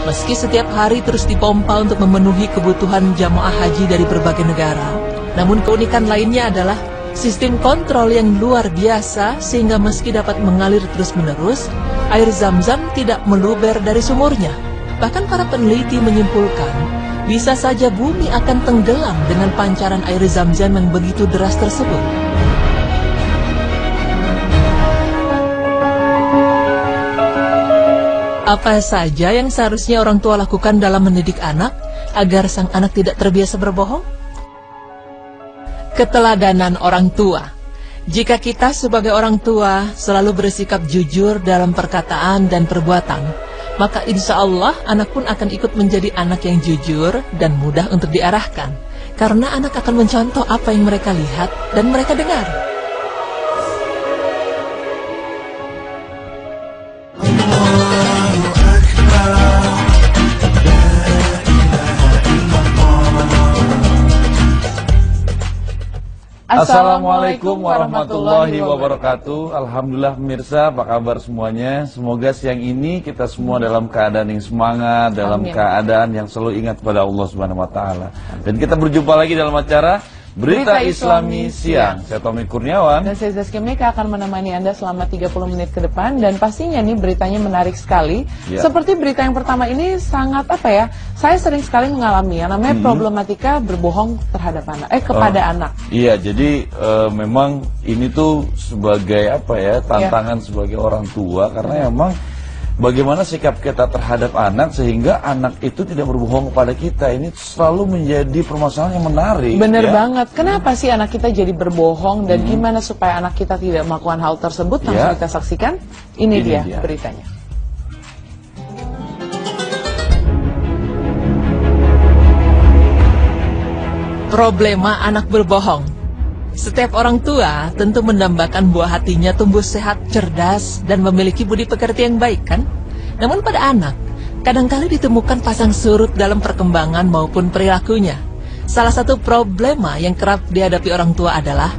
Meski setiap hari terus dipompa untuk memenuhi kebutuhan jamaah haji dari berbagai negara, namun keunikan lainnya adalah sistem kontrol yang luar biasa sehingga meski dapat mengalir terus-menerus, air Zam-Zam tidak meluber dari sumurnya. Bahkan para peneliti menyimpulkan, bisa saja bumi akan tenggelam dengan pancaran air Zam-Zam yang begitu deras tersebut. Apa saja yang seharusnya orang tua lakukan dalam mendidik anak agar sang anak tidak terbiasa berbohong? Keteladanan orang tua. Jika kita sebagai orang tua selalu bersikap jujur dalam perkataan dan perbuatan, maka insya Allah anak pun akan ikut menjadi anak yang jujur dan mudah untuk diarahkan. Karena anak akan mencontoh apa yang mereka lihat dan mereka dengar. Assalamualaikum warahmatullahi wabarakatuh. Alhamdulillah pemirsa, apa kabar semuanya? Semoga siang ini kita semua dalam keadaan yang semangat, dalam keadaan yang selalu ingat pada Allah Subhanahu wa taala. Dan kita berjumpa lagi dalam acara Berita Islami Siang. Saya Tommy Kurniawan dan saya Zaskia Meka akan menemani Anda selama 30 menit ke depan. Dan pastinya nih beritanya menarik sekali. Seperti berita yang pertama ini sangat saya sering sekali mengalami yang namanya problematika berbohong terhadap anak, kepada anak. Iya, jadi memang ini tuh sebagai tantangan sebagai orang tua. Karena memang bagaimana sikap kita terhadap anak sehingga anak itu tidak berbohong kepada kita. Ini selalu menjadi permasalahan yang menarik. Bener banget. Kenapa sih anak kita jadi berbohong dan gimana supaya anak kita tidak melakukan hal tersebut? Langsung kita saksikan. Ini dia beritanya. Problema anak berbohong. Setiap orang tua tentu mendambakan buah hatinya tumbuh sehat, cerdas, dan memiliki budi pekerti yang baik, kan? Namun pada anak, kadangkali ditemukan pasang surut dalam perkembangan maupun perilakunya. Salah satu problema yang kerap dihadapi orang tua adalah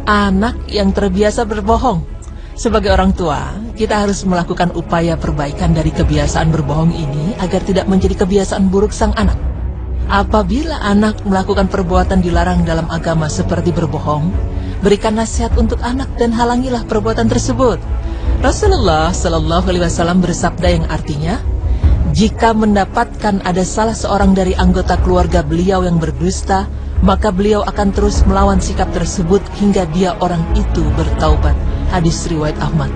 anak yang terbiasa berbohong. Sebagai orang tua, kita harus melakukan upaya perbaikan dari kebiasaan berbohong ini agar tidak menjadi kebiasaan buruk sang anak. Apabila anak melakukan perbuatan dilarang dalam agama seperti berbohong, berikan nasihat untuk anak dan halangilah perbuatan tersebut. Rasulullah Shallallahu Alaihi Wasallam bersabda yang artinya, jika mendapatkan ada salah seorang dari anggota keluarga beliau yang berdusta, maka beliau akan terus melawan sikap tersebut hingga dia orang itu bertaubat. Hadis riwayat Ahmad.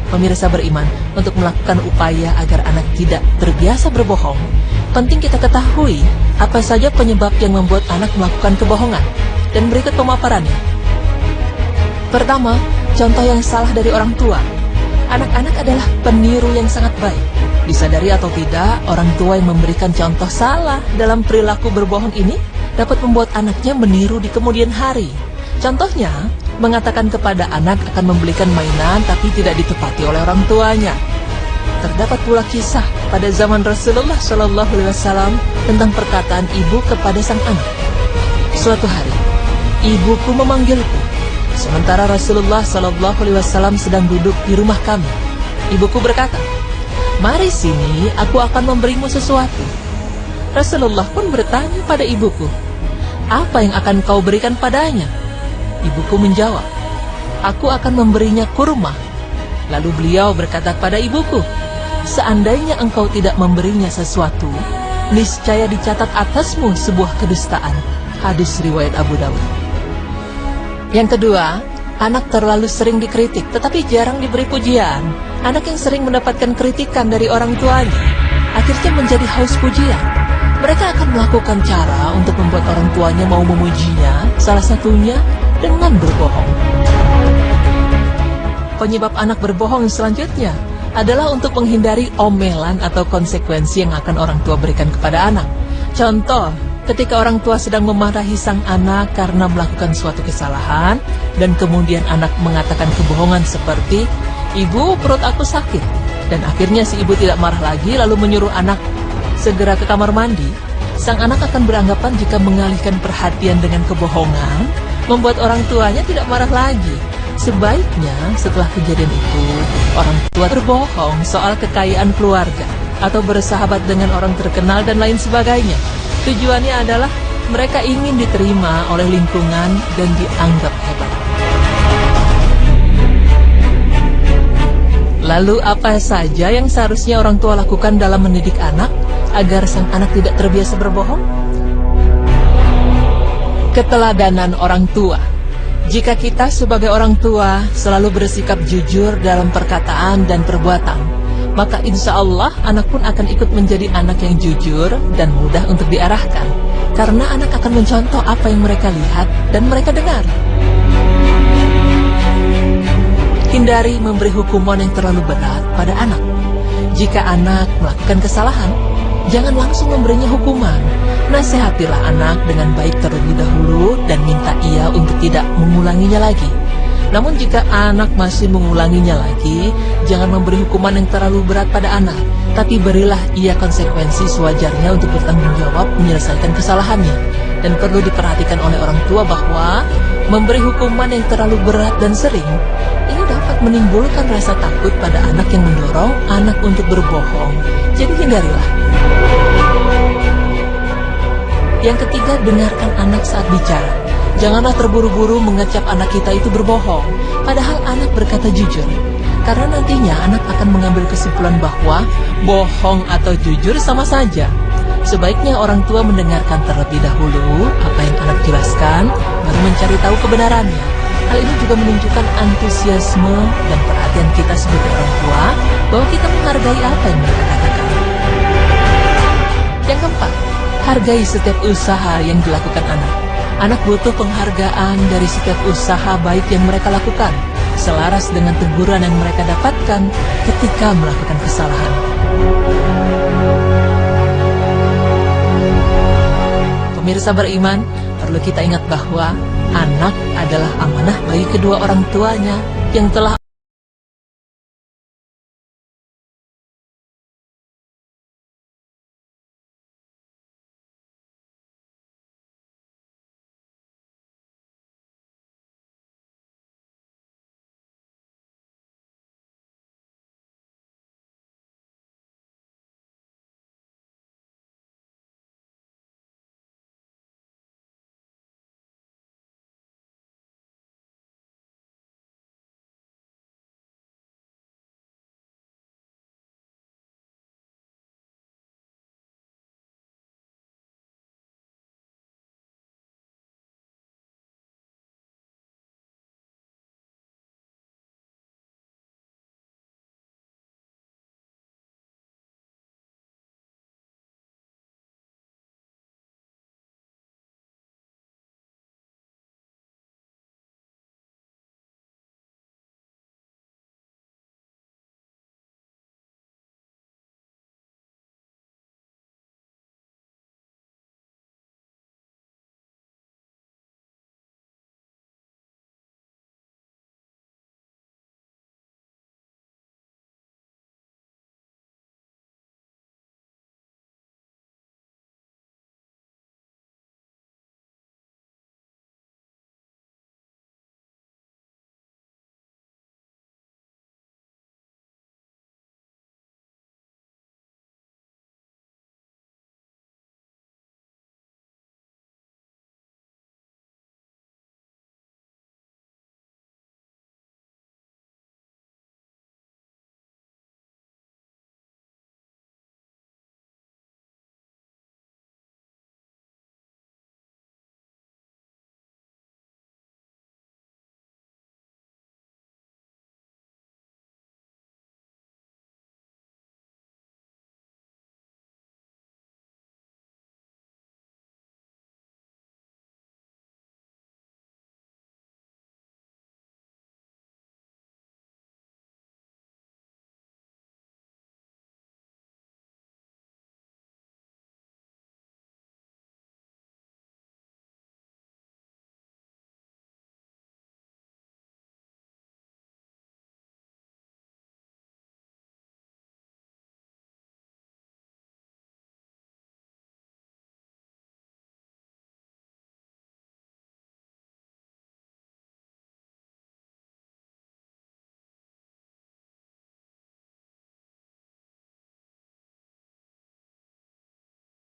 Pemirsa beriman, untuk melakukan upaya agar anak tidak terbiasa berbohong, penting kita ketahui apa saja penyebab yang membuat anak melakukan kebohongan. Dan berikut pemaparannya. Pertama, contoh yang salah dari orang tua. Anak-anak adalah peniru yang sangat baik. Disadari atau tidak, orang tua yang memberikan contoh salah dalam perilaku berbohong ini dapat membuat anaknya meniru di kemudian hari. Contohnya, mengatakan kepada anak akan membelikan mainan tapi tidak ditepati oleh orang tuanya. Terdapat pula kisah pada zaman Rasulullah Shallallahu Alaihi Wasallam tentang perkataan ibu kepada sang anak. Suatu hari, ibuku memanggilku, sementara Rasulullah Shallallahu Alaihi Wasallam sedang duduk di rumah kami. Ibuku berkata, "Mari sini, aku akan memberimu sesuatu." Rasulullah pun bertanya pada ibuku, "Apa yang akan kau berikan padanya?" Ibuku menjawab, "Aku akan memberinya kurma." Lalu beliau berkata pada ibuku, "Seandainya engkau tidak memberinya sesuatu, niscaya dicatat atasmu sebuah kedustaan." Hadis riwayat Abu Dawud. Yang kedua, anak terlalu sering dikritik tetapi jarang diberi pujian. Anak yang sering mendapatkan kritikan dari orang tuanya akhirnya menjadi haus pujian. Mereka akan melakukan cara untuk membuat orang tuanya mau memujinya, salah satunya dengan berbohong. Penyebab anak berbohong selanjutnya adalah untuk menghindari omelan atau konsekuensi yang akan orang tua berikan kepada anak. Contoh, ketika orang tua sedang memarahi sang anak karena melakukan suatu kesalahan, dan kemudian anak mengatakan kebohongan seperti, "Ibu, perut aku sakit." Dan akhirnya si ibu tidak marah lagi lalu menyuruh anak segera ke kamar mandi. Sang anak akan beranggapan jika mengalihkan perhatian dengan kebohongan membuat orang tuanya tidak marah lagi. Sebaiknya setelah kejadian itu, orang tua berbohong soal kekayaan keluarga atau bersahabat dengan orang terkenal dan lain sebagainya. Tujuannya adalah mereka ingin diterima oleh lingkungan dan dianggap hebat. Lalu apa saja yang seharusnya orang tua lakukan dalam mendidik anak agar sang anak tidak terbiasa berbohong? Keteladanan orang tua. Jika kita sebagai orang tua selalu bersikap jujur dalam perkataan dan perbuatan, maka insya Allah anak pun akan ikut menjadi anak yang jujur dan mudah untuk diarahkan. Karena anak akan mencontoh apa yang mereka lihat dan mereka dengar. Hindari memberi hukuman yang terlalu berat pada anak. Jika anak melakukan kesalahan, jangan langsung memberinya hukuman. Nasihatilah anak dengan baik terlebih dahulu dan minta ia untuk tidak mengulanginya lagi. Namun jika anak masih mengulanginya lagi, jangan memberi hukuman yang terlalu berat pada anak, tapi berilah ia konsekuensi sewajarnya untuk bertanggung jawab menyelesaikan kesalahannya. Dan perlu diperhatikan oleh orang tua bahwa memberi hukuman yang terlalu berat dan sering, ini dapat menimbulkan rasa takut pada anak yang mendorong anak untuk berbohong. Jadi hindarilah. Yang ketiga, dengarkan anak saat bicara. Janganlah terburu-buru mengecap anak kita itu berbohong, padahal anak berkata jujur. Karena nantinya anak akan mengambil kesimpulan bahwa bohong atau jujur sama saja. Sebaiknya orang tua mendengarkan terlebih dahulu apa yang anak jelaskan, baru mencari tahu kebenarannya. Hal ini juga menunjukkan antusiasme dan perhatian kita sebagai orang tua, bahwa kita menghargai apa yang mereka katakan. Yang keempat, hargai setiap usaha yang dilakukan anak. Anak butuh penghargaan dari setiap usaha baik yang mereka lakukan, selaras dengan teguran yang mereka dapatkan ketika melakukan kesalahan. Pemirsa beriman, perlu kita ingat bahwa anak adalah amanah bagi kedua orang tuanya yang telah